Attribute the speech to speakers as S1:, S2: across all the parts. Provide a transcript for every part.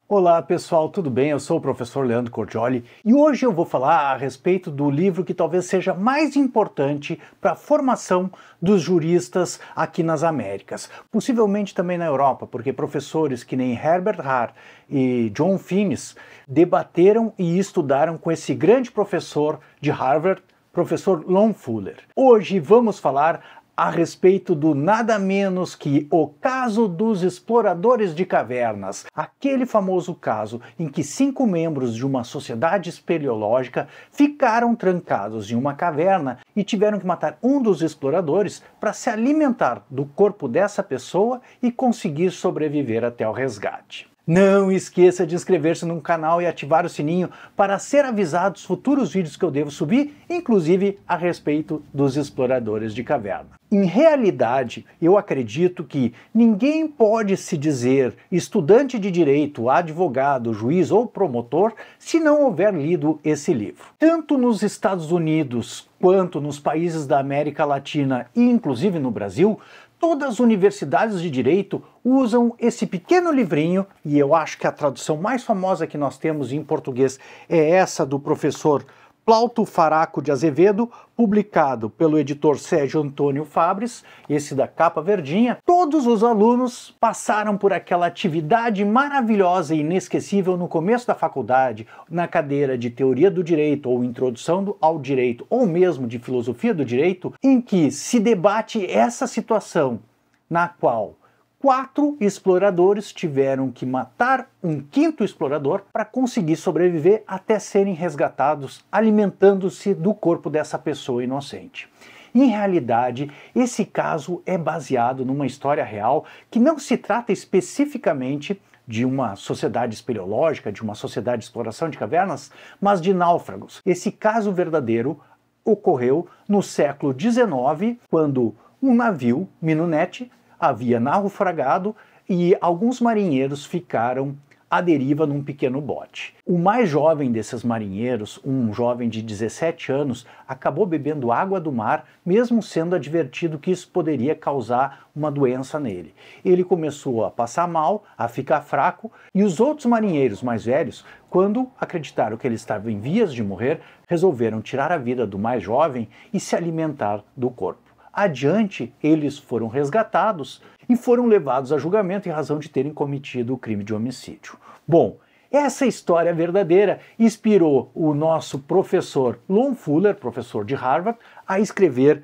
S1: Olá pessoal, tudo bem? Eu sou o professor Leandro Cordioli e hoje eu vou falar a respeito do livro que talvez seja mais importante para a formação dos juristas aqui nas Américas, possivelmente também na Europa, porque professores que nem Herbert Hart e John Finnis debateram e estudaram com esse grande professor de Harvard, professor Lon Fuller. Hoje vamos falar a respeito do nada menos que o caso dos exploradores de cavernas, aquele famoso caso em que 5 membros de uma sociedade espeleológica ficaram trancados em uma caverna e tiveram que matar um dos exploradores para se alimentar do corpo dessa pessoa e conseguir sobreviver até o resgate. Não esqueça de inscrever-se no canal e ativar o sininho para ser avisado dos futuros vídeos que eu devo subir, inclusive a respeito dos exploradores de caverna. Em realidade, eu acredito que ninguém pode se dizer estudante de direito, advogado, juiz ou promotor se não houver lido esse livro. Tanto nos Estados Unidos quanto nos países da América Latina e inclusive no Brasil, todas as universidades de direito usam esse pequeno livrinho, e eu acho que a tradução mais famosa que nós temos em português é essa do professor Plauto Faraco de Azevedo, publicado pelo editor Sérgio Antônio Fabres, esse da capa verdinha. Todos os alunos passaram por aquela atividade maravilhosa e inesquecível no começo da faculdade, na cadeira de Teoria do Direito ou Introdução ao Direito, ou mesmo de Filosofia do Direito, em que se debate essa situação na qual 4 exploradores tiveram que matar um 5º explorador para conseguir sobreviver até serem resgatados, alimentando-se do corpo dessa pessoa inocente. Em realidade, esse caso é baseado numa história real que não se trata especificamente de uma sociedade espeleológica, de uma sociedade de exploração de cavernas, mas de náufragos. Esse caso verdadeiro ocorreu no século XIX, quando um navio, Minonete, havia naufragado e alguns marinheiros ficaram à deriva num pequeno bote. O mais jovem desses marinheiros, um jovem de 17 anos, acabou bebendo água do mar, mesmo sendo advertido que isso poderia causar uma doença nele. Ele começou a passar mal, a ficar fraco, e os outros marinheiros mais velhos, quando acreditaram que ele estava em vias de morrer, resolveram tirar a vida do mais jovem e se alimentar do corpo. Adiante, eles foram resgatados e foram levados a julgamento em razão de terem cometido o crime de homicídio. Bom, essa história verdadeira inspirou o nosso professor Lon Fuller, professor de Harvard, a escrever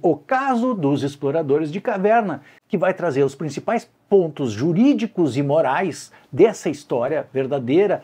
S1: O Caso dos Exploradores de Caverna, que vai trazer os principais pontos jurídicos e morais dessa história verdadeira,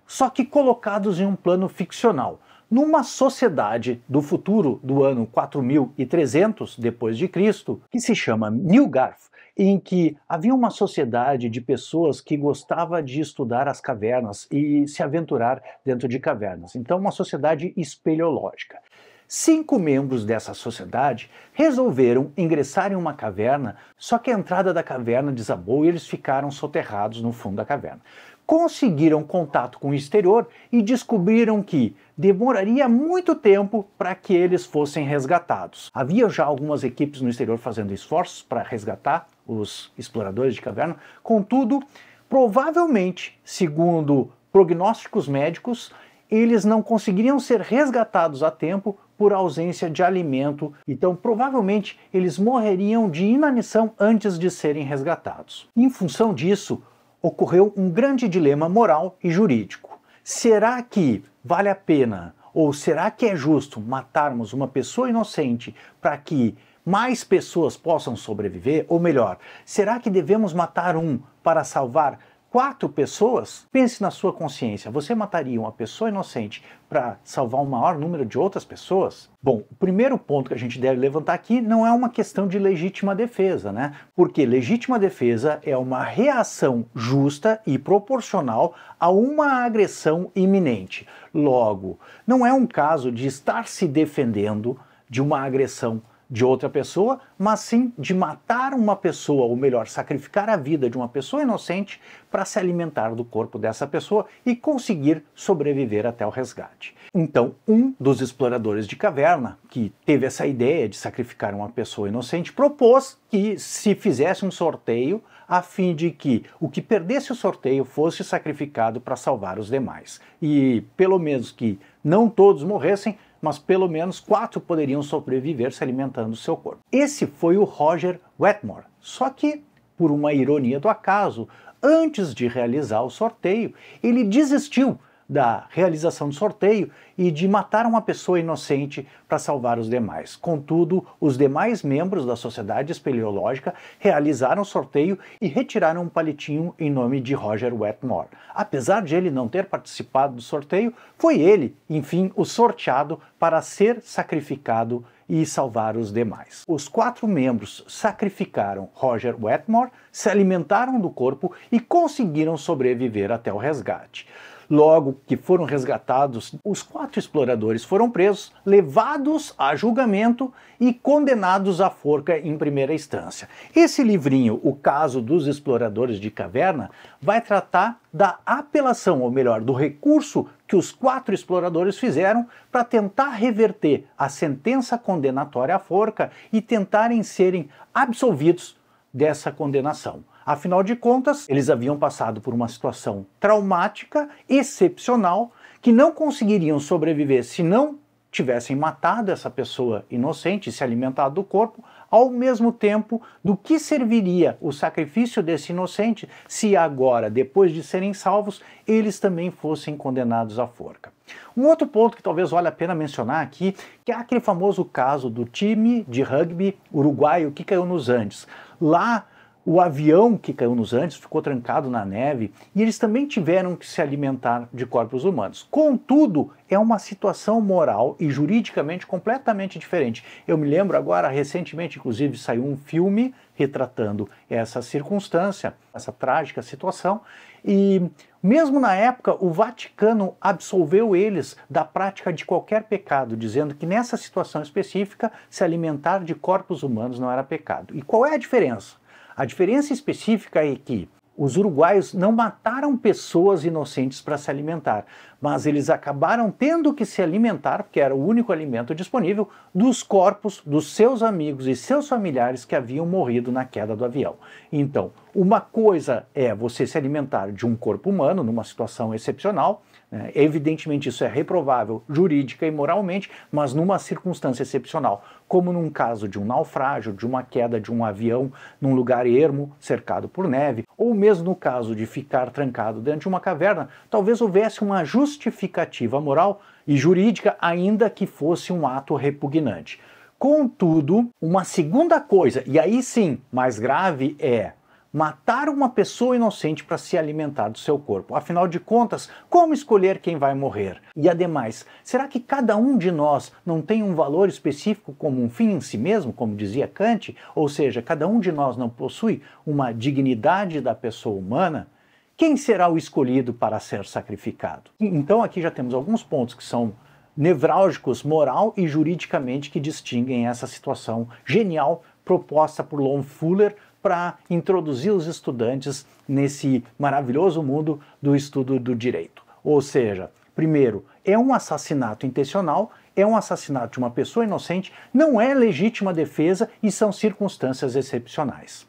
S1: só que colocados em um plano ficcional. Numa sociedade do futuro do ano 4300 depois de Cristo, que se chama Nilgarth, em que havia uma sociedade de pessoas que gostava de estudar as cavernas e se aventurar dentro de cavernas. Então, uma sociedade espeleológica. 5 membros dessa sociedade resolveram ingressar em uma caverna, só que a entrada da caverna desabou e eles ficaram soterrados no fundo da caverna. Conseguiram contato com o exterior e descobriram que demoraria muito tempo para que eles fossem resgatados. Havia já algumas equipes no exterior fazendo esforços para resgatar os exploradores de caverna, contudo, provavelmente, segundo prognósticos médicos, eles não conseguiriam ser resgatados a tempo por ausência de alimento, então provavelmente eles morreriam de inanição antes de serem resgatados. Em função disso, ocorreu um grande dilema moral e jurídico. Será que vale a pena, ou será que é justo matarmos uma pessoa inocente para que mais pessoas possam sobreviver? Ou melhor, será que devemos matar um para salvar 4 pessoas? Pense na sua consciência, você mataria uma pessoa inocente para salvar um maior número de outras pessoas? Bom, o primeiro ponto que a gente deve levantar aqui não é uma questão de legítima defesa, né? Porque legítima defesa é uma reação justa e proporcional a uma agressão iminente. Logo, não é um caso de estar se defendendo de uma agressão de outra pessoa, mas sim de matar uma pessoa, ou melhor, sacrificar a vida de uma pessoa inocente para se alimentar do corpo dessa pessoa e conseguir sobreviver até o resgate. Então, um dos exploradores de caverna, que teve essa ideia de sacrificar uma pessoa inocente, propôs que se fizesse um sorteio a fim de que o que perdesse o sorteio fosse sacrificado para salvar os demais. E pelo menos que não todos morressem, mas pelo menos 4 poderiam sobreviver se alimentando do seu corpo. Esse foi o Roger Wetmore. Só que, por uma ironia do acaso, antes de realizar o sorteio, ele desistiu da realização do sorteio e de matar uma pessoa inocente para salvar os demais. Contudo, os demais membros da Sociedade Espeleológica realizaram o sorteio e retiraram um palitinho em nome de Roger Wetmore. Apesar de ele não ter participado do sorteio, foi ele, enfim, o sorteado para ser sacrificado e salvar os demais. Os 4 membros sacrificaram Roger Wetmore, se alimentaram do corpo e conseguiram sobreviver até o resgate. Logo que foram resgatados, os 4 exploradores foram presos, levados a julgamento e condenados à forca em primeira instância. Esse livrinho, O Caso dos Exploradores de Caverna, vai tratar da apelação, ou melhor, do recurso que os 4 exploradores fizeram para tentar reverter a sentença condenatória à forca e tentarem serem absolvidos dessa condenação. Afinal de contas, eles haviam passado por uma situação traumática, excepcional, que não conseguiriam sobreviver se não tivessem matado essa pessoa inocente e se alimentado do corpo, ao mesmo tempo do que serviria o sacrifício desse inocente se agora, depois de serem salvos, eles também fossem condenados à forca. Um outro ponto que talvez valha a pena mencionar aqui, que é aquele famoso caso do time de rugby uruguaio que caiu nos Andes. Lá, o avião que caiu nos Andes ficou trancado na neve e eles também tiveram que se alimentar de corpos humanos. Contudo, é uma situação moral e juridicamente completamente diferente. Eu me lembro agora, recentemente, inclusive, saiu um filme retratando essa circunstância, essa trágica situação, e mesmo na época o Vaticano absolveu eles da prática de qualquer pecado, dizendo que nessa situação específica se alimentar de corpos humanos não era pecado. E qual é a diferença? A diferença específica é que os uruguaios não mataram pessoas inocentes para se alimentar, mas eles acabaram tendo que se alimentar, porque era o único alimento disponível, dos corpos dos seus amigos e seus familiares que haviam morrido na queda do avião. Então, uma coisa é você se alimentar de um corpo humano numa situação excepcional, né? Evidentemente isso é reprovável jurídica e moralmente, mas numa circunstância excepcional, como num caso de um naufrágio, de uma queda de um avião num lugar ermo, cercado por neve, ou mesmo no caso de ficar trancado dentro de uma caverna, talvez houvesse uma justificativa moral e jurídica, ainda que fosse um ato repugnante. Contudo, uma segunda coisa, e aí sim mais grave, é matar uma pessoa inocente para se alimentar do seu corpo. Afinal de contas, como escolher quem vai morrer? E ademais, será que cada um de nós não tem um valor específico como um fim em si mesmo, como dizia Kant? Ou seja, cada um de nós não possui uma dignidade da pessoa humana? Quem será o escolhido para ser sacrificado? Então aqui já temos alguns pontos que são nevrálgicos moral e juridicamente que distinguem essa situação genial proposta por Lon Fuller para introduzir os estudantes nesse maravilhoso mundo do estudo do direito. Ou seja, primeiro, é um assassinato intencional, é um assassinato de uma pessoa inocente, não é legítima defesa e são circunstâncias excepcionais.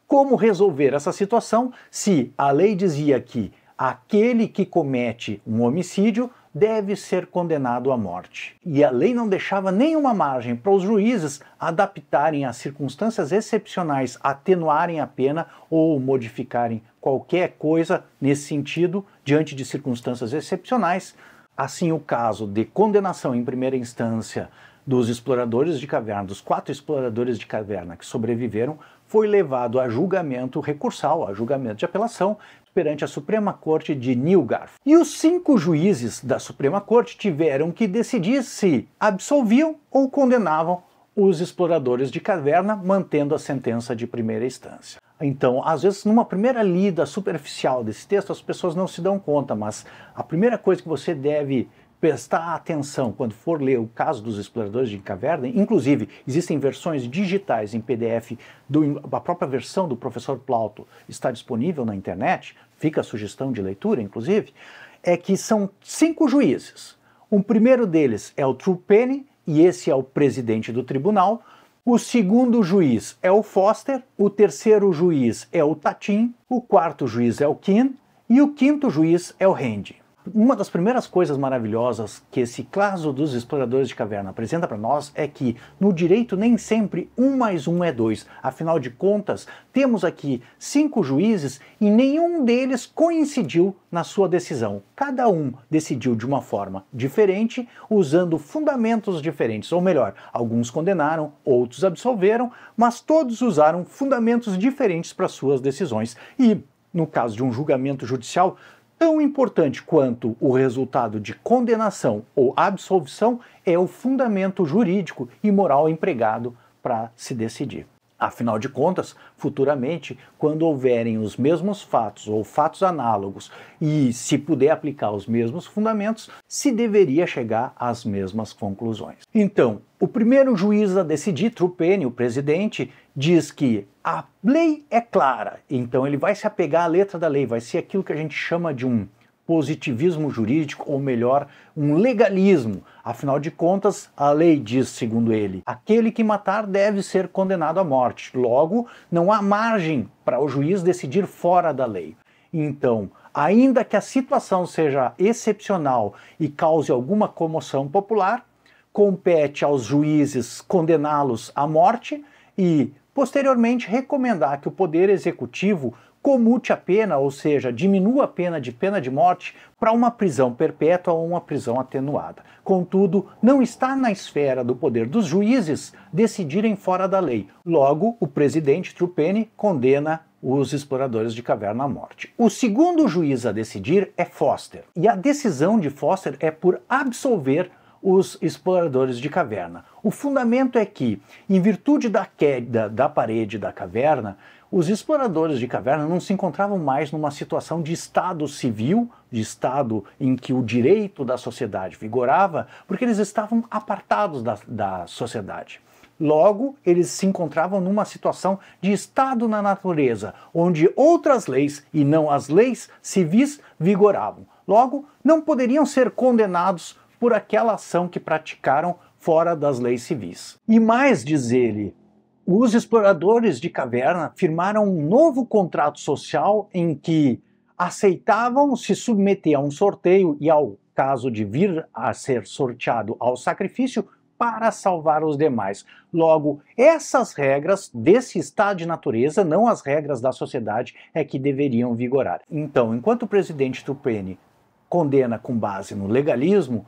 S1: Como resolver essa situação se a lei dizia que aquele que comete um homicídio deve ser condenado à morte? E a lei não deixava nenhuma margem para os juízes adaptarem as circunstâncias excepcionais, atenuarem a pena ou modificarem qualquer coisa nesse sentido diante de circunstâncias excepcionais. Assim, o caso de condenação em primeira instância dos exploradores de caverna, dos 4 exploradores de caverna que sobreviveram, foi levado a julgamento recursal, a julgamento de apelação, perante a Suprema Corte de Newgarth. E os 5 juízes da Suprema Corte tiveram que decidir se absolviam ou condenavam os exploradores de caverna, mantendo a sentença de primeira instância. Então, às vezes, numa primeira lida superficial desse texto, as pessoas não se dão conta, mas a primeira coisa que você deve prestar atenção quando for ler o caso dos exploradores de caverna, inclusive existem versões digitais em PDF, a própria versão do professor Plauto está disponível na internet, fica a sugestão de leitura, inclusive, é que são 5 juízes. O primeiro deles é o True Penny, e esse é o presidente do tribunal. O segundo juiz é o Foster, o terceiro juiz é o Tatim, o quarto juiz é o Keene e o quinto juiz é o Rand. Uma das primeiras coisas maravilhosas que esse caso dos exploradores de caverna apresenta para nós é que no direito nem sempre 1 mais 1 é 2. Afinal de contas, temos aqui 5 juízes e nenhum deles coincidiu na sua decisão. Cada um decidiu de uma forma diferente, usando fundamentos diferentes. Ou melhor, alguns condenaram, outros absolveram, mas todos usaram fundamentos diferentes para suas decisões. E, no caso de um julgamento judicial, tão importante quanto o resultado de condenação ou absolvição é o fundamento jurídico e moral empregado para se decidir. Afinal de contas, futuramente, quando houverem os mesmos fatos ou fatos análogos e se puder aplicar os mesmos fundamentos, se deveria chegar às mesmas conclusões. Então, o primeiro juiz a decidir, Truppeni, o presidente, diz que a lei é clara, então ele vai se apegar à letra da lei, vai ser aquilo que a gente chama de um positivismo jurídico, ou melhor, um legalismo. Afinal de contas, a lei diz, segundo ele, aquele que matar deve ser condenado à morte. Logo, não há margem para o juiz decidir fora da lei. Então, ainda que a situação seja excepcional e cause alguma comoção popular, compete aos juízes condená-los à morte e, posteriormente, recomendar que o Poder Executivo comute a pena, ou seja, diminua a pena de morte para uma prisão perpétua ou uma prisão atenuada. Contudo, não está na esfera do poder dos juízes decidirem fora da lei. Logo, o presidente Truppeni condena os exploradores de caverna à morte. O segundo juiz a decidir é Foster, e a decisão de Foster é por absolver os exploradores de caverna. O fundamento é que, em virtude da queda da parede da caverna, os exploradores de caverna não se encontravam mais numa situação de estado civil, de estado em que o direito da sociedade vigorava, porque eles estavam apartados da sociedade. Logo, eles se encontravam numa situação de estado na natureza, onde outras leis, e não as leis civis, vigoravam. Logo, não poderiam ser condenados por aquela ação que praticaram fora das leis civis. E mais, diz ele, os exploradores de caverna firmaram um novo contrato social em que aceitavam se submeter a um sorteio e, ao caso de vir a ser sorteado ao sacrifício, para salvar os demais. Logo, essas regras desse estado de natureza, não as regras da sociedade, é que deveriam vigorar. Então, enquanto o presidente Truppeni condena com base no legalismo,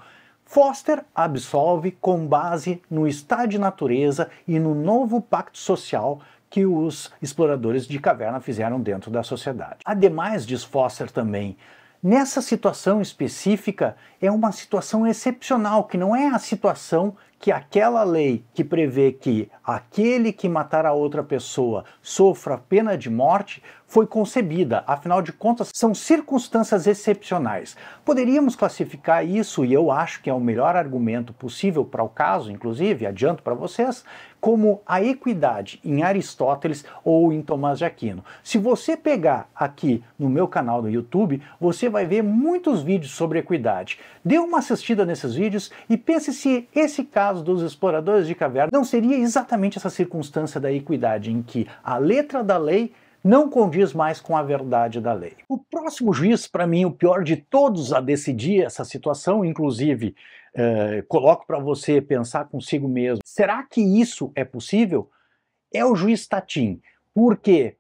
S1: Foster absolve com base no estado de natureza e no novo pacto social que os exploradores de caverna fizeram dentro da sociedade. Ademais, diz Foster também, nessa situação específica é uma situação excepcional, que não é a situação que aquela lei que prevê que aquele que matar a outra pessoa sofra pena de morte foi concebida. Afinal de contas, são circunstâncias excepcionais. Poderíamos classificar isso, e eu acho que é o melhor argumento possível para o caso, inclusive, adianto para vocês, como a equidade em Aristóteles ou em Tomás de Aquino. Se você pegar aqui no meu canal no YouTube, você vai ver muitos vídeos sobre equidade. Dê uma assistida nesses vídeos e pense se esse caso dos exploradores de caverna não seria exatamente essa circunstância da equidade, em que a letra da lei não condiz mais com a verdade da lei. O próximo juiz, para mim, o pior de todos a decidir essa situação, inclusive, coloco para você pensar consigo mesmo, será que isso é possível? É o juiz Tatim. Por quê?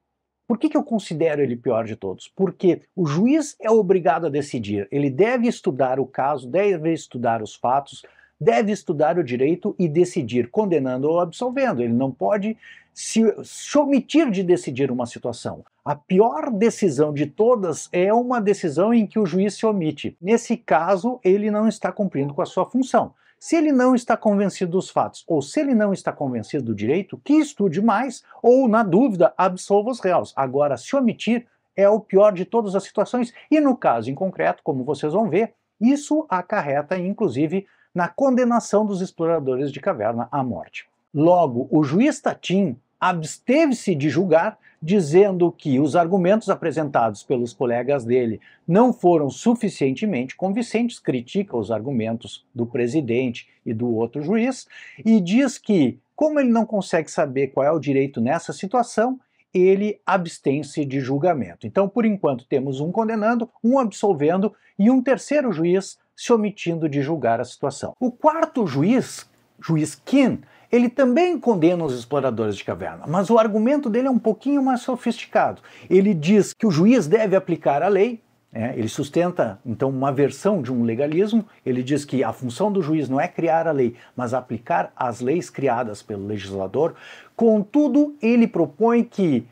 S1: Por que eu considero ele pior de todos? Porque o juiz é obrigado a decidir, ele deve estudar o caso, deve estudar os fatos, deve estudar o direito e decidir, condenando ou absolvendo. Ele não pode se omitir de decidir uma situação. A pior decisão de todas é uma decisão em que o juiz se omite. Nesse caso, ele não está cumprindo com a sua função. Se ele não está convencido dos fatos, ou se ele não está convencido do direito, que estude mais, ou, na dúvida, absolva os réus. Agora, se omitir é o pior de todas as situações, e no caso em concreto, como vocês vão ver, isso acarreta, inclusive, na condenação dos exploradores de caverna à morte. Logo, o juiz Tatim absteve-se de julgar, dizendo que os argumentos apresentados pelos colegas dele não foram suficientemente convincentes, critica os argumentos do presidente e do outro juiz, e diz que Como ele não consegue saber qual é o direito nessa situação, ele abstém-se de julgamento. Então, por enquanto, temos um condenando, um absolvendo e um terceiro juiz se omitindo de julgar a situação. O quarto juiz, juiz Quinn, ele também condena os exploradores de caverna, mas o argumento dele é um pouquinho mais sofisticado. Ele diz que o juiz deve aplicar a lei. Ele sustenta, então, uma versão de um legalismo. Ele diz que a função do juiz não é criar a lei, mas aplicar as leis criadas pelo legislador. Contudo, ele propõe que,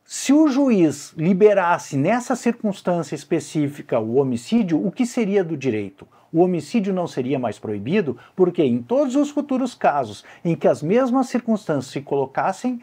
S1: se o juiz liberasse nessa circunstância específica o homicídio, o que seria do direito? O homicídio não seria mais proibido, porque em todos os futuros casos em que as mesmas circunstâncias se colocassem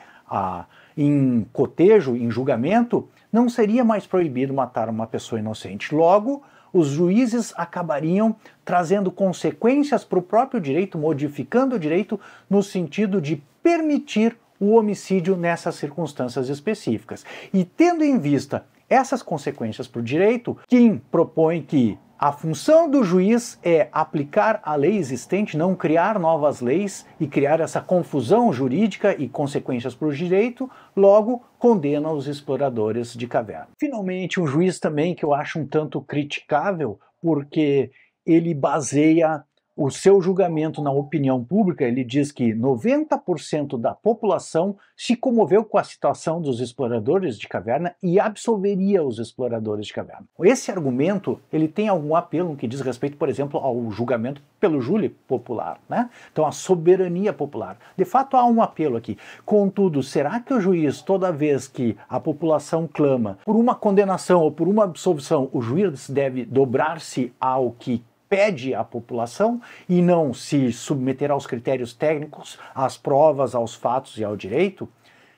S1: em cotejo, em julgamento, não seria mais proibido matar uma pessoa inocente. Logo, os juízes acabariam trazendo consequências para o próprio direito, modificando o direito no sentido de permitir o homicídio nessas circunstâncias específicas. E tendo em vista essas consequências para o direito, Quinn propõe que a função do juiz é aplicar a lei existente, não criar novas leis e criar essa confusão jurídica e consequências para o direito, logo condena os exploradores de caverna. Finalmente, um juiz também que eu acho um tanto criticável, porque ele baseia o seu julgamento na opinião pública. Ele diz que 90% da população se comoveu com a situação dos exploradores de caverna e absolveria os exploradores de caverna. Esse argumento ele tem algum apelo no que diz respeito, por exemplo, ao julgamento pelo júri popular, né? Então, a soberania popular. De fato, há um apelo aqui. Contudo, será que o juiz, toda vez que a população clama por uma condenação ou por uma absolvição, o juiz deve dobrar-se ao que pede à população e não se submeter aos critérios técnicos, às provas, aos fatos e ao direito?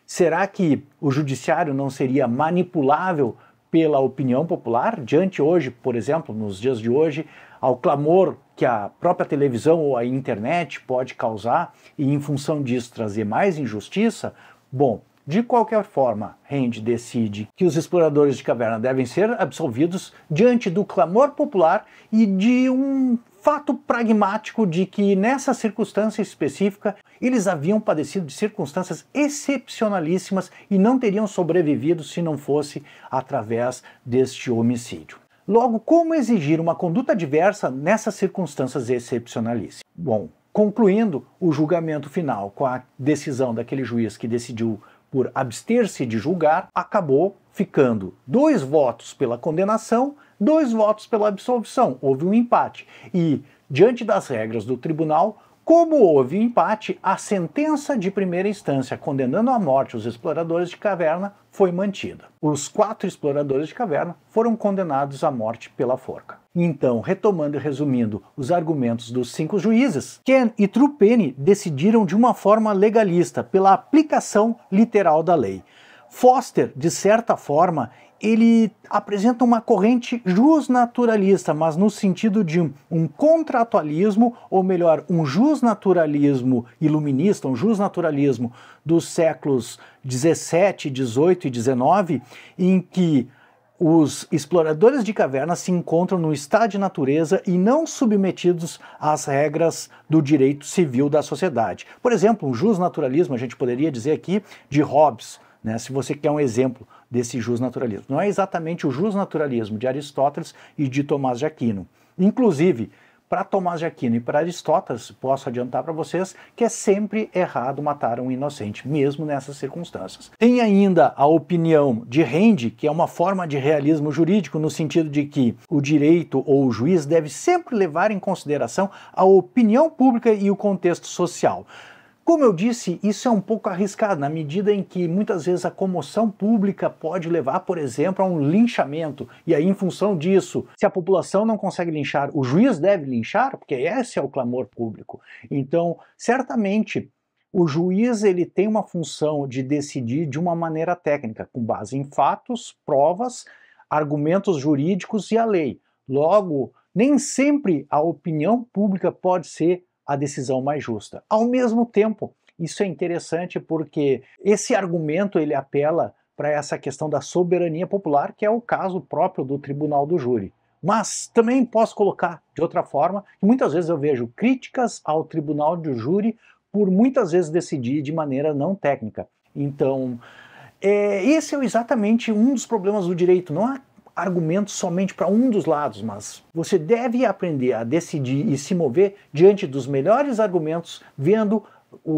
S1: Será que o judiciário não seria manipulável pela opinião popular, diante hoje, por exemplo, nos dias de hoje, ao clamor que a própria televisão ou a internet pode causar e, em função disso, trazer mais injustiça? Bom, de qualquer forma, Rand decide que os exploradores de caverna devem ser absolvidos diante do clamor popular e de um fato pragmático de que, nessa circunstância específica, eles haviam padecido de circunstâncias excepcionalíssimas e não teriam sobrevivido se não fosse através deste homicídio. Logo, como exigir uma conduta diversa nessas circunstâncias excepcionalíssimas? Bom, concluindo o julgamento final com a decisão daquele juiz que decidiu por abster-se de julgar, acabou ficando 2 votos pela condenação, 2 votos pela absolvição. Houve um empate. E, diante das regras do tribunal, como houve empate, a sentença de primeira instância condenando à morte os exploradores de caverna foi mantida. Os 4 exploradores de caverna foram condenados à morte pela forca. Então, retomando e resumindo os argumentos dos 5 juízes, Quinn e Truppeni decidiram de uma forma legalista, pela aplicação literal da lei. Foster, de certa forma, ele apresenta uma corrente jusnaturalista, mas no sentido de um contratualismo, ou melhor, um jusnaturalismo iluminista, um jusnaturalismo dos séculos 17, 18 e 19, em que os exploradores de caverna se encontram no estado de natureza e não submetidos às regras do direito civil da sociedade. Por exemplo, um jusnaturalismo, a gente poderia dizer aqui, de Hobbes, né, se você quer um exemplo desse jusnaturalismo. Não é exatamente o jusnaturalismo de Aristóteles e de Tomás de Aquino. Inclusive, para Tomás de Aquino e para Aristóteles, posso adiantar para vocês que é sempre errado matar um inocente, mesmo nessas circunstâncias. Tem ainda a opinião de Rand, que é uma forma de realismo jurídico, no sentido de que o direito ou o juiz deve sempre levar em consideração a opinião pública e o contexto social. Como eu disse, isso é um pouco arriscado, na medida em que muitas vezes a comoção pública pode levar, por exemplo, a um linchamento. E aí, em função disso, se a população não consegue linchar, o juiz deve linchar, porque esse é o clamor público. Então, certamente, o juiz ele tem uma função de decidir de uma maneira técnica, com base em fatos, provas, argumentos jurídicos e a lei. Logo, nem sempre a opinião pública pode ser a decisão mais justa. Ao mesmo tempo, isso é interessante porque esse argumento ele apela para essa questão da soberania popular, que é o caso próprio do tribunal do júri. Mas também posso colocar de outra forma, que muitas vezes eu vejo críticas ao tribunal do júri por muitas vezes decidir de maneira não técnica. Então, esse é exatamente um dos problemas do direito. Não há argumentos somente para um dos lados, mas você deve aprender a decidir e se mover diante dos melhores argumentos, vendo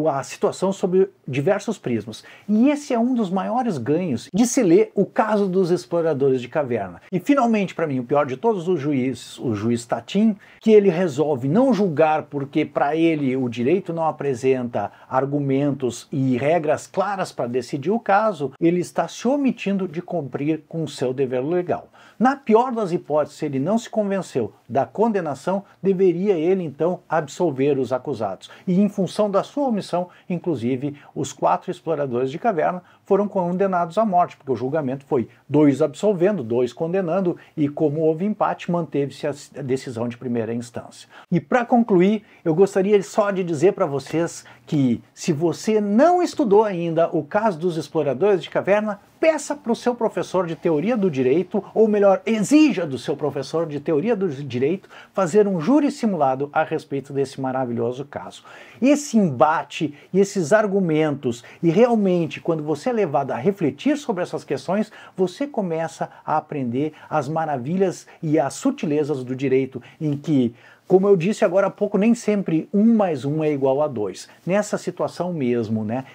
S1: a situação sob diversos prismas. E esse é um dos maiores ganhos de se ler O Caso dos Exploradores de Caverna. E finalmente, para mim, o pior de todos os juízes, o juiz Tatim, que ele resolve não julgar porque para ele o direito não apresenta argumentos e regras claras para decidir o caso, ele está se omitindo de cumprir com o seu dever legal. Na pior das hipóteses, se ele não se convenceu da condenação, deveria ele então absolver os acusados. E em função da sua omissão, inclusive, os 4 exploradores de caverna foram condenados à morte, porque o julgamento foi 2 absolvendo, 2 condenando, e como houve empate, manteve-se a decisão de primeira instância. E para concluir, eu gostaria só de dizer para vocês que, se você não estudou ainda o caso dos exploradores de caverna, peça para o seu professor de teoria do direito, ou melhor, exija do seu professor de teoria do direito fazer um júri simulado a respeito desse maravilhoso caso. Esse embate e esses argumentos, e realmente quando você é levado a refletir sobre essas questões, você começa a aprender as maravilhas e as sutilezas do direito, em que, como eu disse agora há pouco, nem sempre 1 mais 1 é igual a 2. Nessa situação mesmo, né,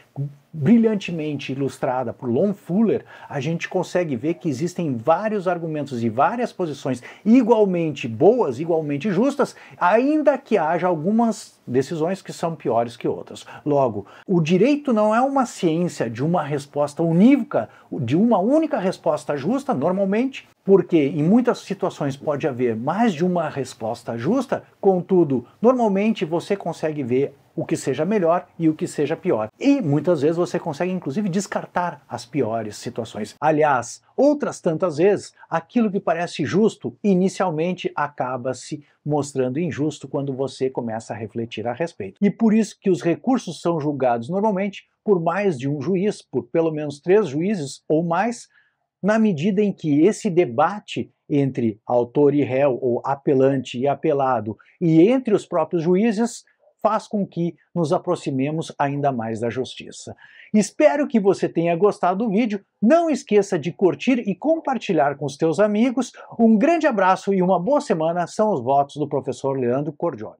S1: brilhantemente ilustrada por Lon Fuller, a gente consegue ver que existem vários argumentos e várias posições igualmente boas, igualmente justas, ainda que haja algumas decisões que são piores que outras. Logo, o direito não é uma ciência de uma resposta unívoca, de uma única resposta justa, normalmente, porque em muitas situações pode haver mais de uma resposta justa, contudo, normalmente você consegue ver o que seja melhor e o que seja pior. E muitas vezes você consegue inclusive descartar as piores situações. Aliás, outras tantas vezes, aquilo que parece justo inicialmente acaba se mostrando injusto quando você começa a refletir a respeito. E por isso que os recursos são julgados normalmente por mais de um juiz, por pelo menos 3 juízes ou mais, na medida em que esse debate entre autor e réu, ou apelante e apelado, e entre os próprios juízes, faz com que nos aproximemos ainda mais da justiça. Espero que você tenha gostado do vídeo. Não esqueça de curtir e compartilhar com os teus amigos. Um grande abraço e uma boa semana são os votos do professor Leandro Cordioli.